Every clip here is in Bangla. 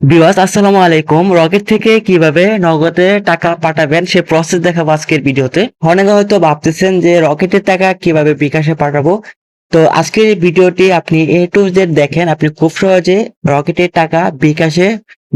ভিউয়ার্স আসসালামু আলাইকুম। রকেট থেকে কিভাবে নগদে টাকা পাঠাবেন সে প্রসেস দেখাবো আজকের ভিডিওতে। অনেকে হয়তো ভাবতেছেন যে রকেটের টাকা কিভাবে বিকাশে পাঠাবো। তো আজকের এই ভিডিওটি আপনি এ টু জেড দেখেন, আপনি খুব সহজে রকেটের টাকা বিকাশে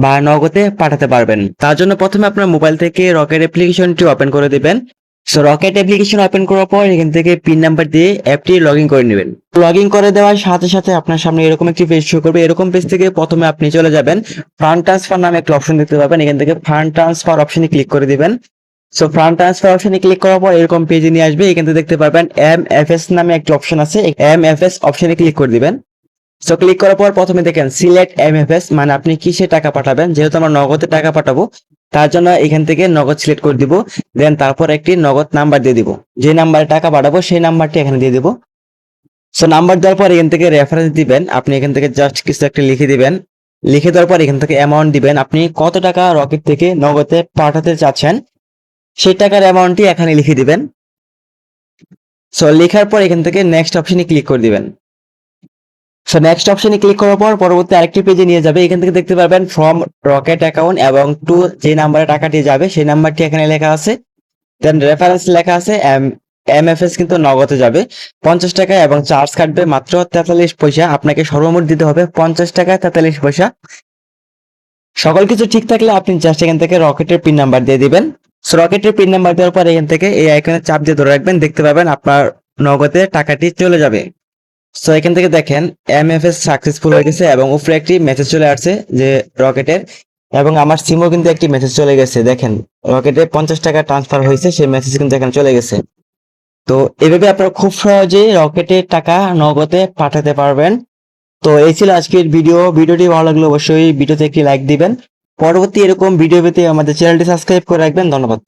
বা নগদে পাঠাতে পারবেন। তার জন্য প্রথমে আপনার মোবাইল থেকে রকেট অ্যাপ্লিকেশনটি ওপেন করে দিবেন। সো রকেট অ্যাপ্লিকেশন ওপেন করার পর এখান থেকে পিন নাম্বার দিয়ে অ্যাপটি লগ ইন করে নেবেন। লগ ইন করে দেওয়ার সাথে সাথে আপনার সামনে এরকম একটি পেজ শো করবে। এরকম পেজ থেকে প্রথমে আপনি চলে যাবেন, ফান্ড ট্রান্সফার নামে একটা অপশন দেখতে পাবেন। এখান থেকে ফান্ড ট্রান্সফার অপশনে ক্লিক করে দিবেন। সো ফান্ড ট্রান্সফার অপশনে ক্লিক করার পর এরকম পেজে নিয়ে আসবে। এখান থেকে দেখতে পাবেন MFS নামে একটা অপশন আছে, MFS অপশনে ক্লিক করে দিবেন। সো ক্লিক করার পর প্রথমে দেখেন সিলেক্ট MFS, মানে আপনি কিসে টাকা পাঠাবেন। যেহেতু আমরা নগদে টাকা পাঠাবো তার জন্য এখান থেকে নগদ সিলেক্ট করে দিব। দেন তারপর একটি নগদ নাম্বার দিয়ে দিব, যে নাম্বারে টাকা পাঠাবো সেই নাম্বারটি এখানে দিয়ে দিব। সো নাম্বার দেওয়ার পর এখান থেকে রেফারেন্স দিবেন। আপনি এখান থেকে জাস্ট কিছু একটা লিখে দিবেন। লিখে দেওয়ার পর এখান থেকে অ্যামাউন্ট দিবেন। আপনি কত টাকা রকেট থেকে নগদে পাঠাতে চাচ্ছেন সেই টাকার অ্যামাউন্টটি এখানে লিখে দিবেন। সো লেখার পর এখান থেকে নেক্সট অপশনে ক্লিক করে দিবেন। সো নেক্সট অপশনে ক্লিক করার পর পরবর্তী আরেকটি পেজে নিয়ে যাবে। এখান থেকে দেখতে পারবেন ফ্রম রকেট অ্যাকাউন্ট এবং টু যে নাম্বারে টাকাটি যাবে সেই নাম্বারটি এখানে লেখা আছে। দেন রেফারেন্স লেখা আছে MFS কিন্তু নগদে যাবে 50 টাকা এবং চার্জ কাটবে মাত্র 43 পয়সা। আপনাকে সর্বমোট দিতে হবে 50 টাকা 43 পয়সা। সকল কিছু ঠিক থাকলে আপনি জাস্ট এখান থেকে রকেটের পিন নাম্বার দিয়ে দিবেন। সো রকেটের পিন নাম্বার দেওয়ার পর এখান থেকে এই আইকনে চাপ দিয়ে ধরে রাখবেন, দেখতে পাবেন আপনার নগদে টাকাটি চলে যাবে। সো এখান থেকে দেখেন MFS সাকসেসফুল হয়ে গেছে এবং উপরে একটি মেসেজ চলে আসছে যে রকেটের, এবং আমার সিমও কিন্তু একটি মেসেজ চলে গেছে। দেখেন রকেটে 50 টাকা ট্রান্সফার হয়েছে, সেই মেসেজ কিন্তু এখানে চলে গেছে। তো এভাবে আপনারা খুব সহজেই রকেটে টাকা নগদে পাঠাতে পারবেন। তো এই ছিল আজকের ভিডিওটি ভালো লাগলে অবশ্যই ভিডিওতে একটি লাইক দিবেন। পরবর্তী এরকম ভিডিও পেতে আমাদের চ্যানেলটি সাবস্ক্রাইব করে রাখবেন। ধন্যবাদ।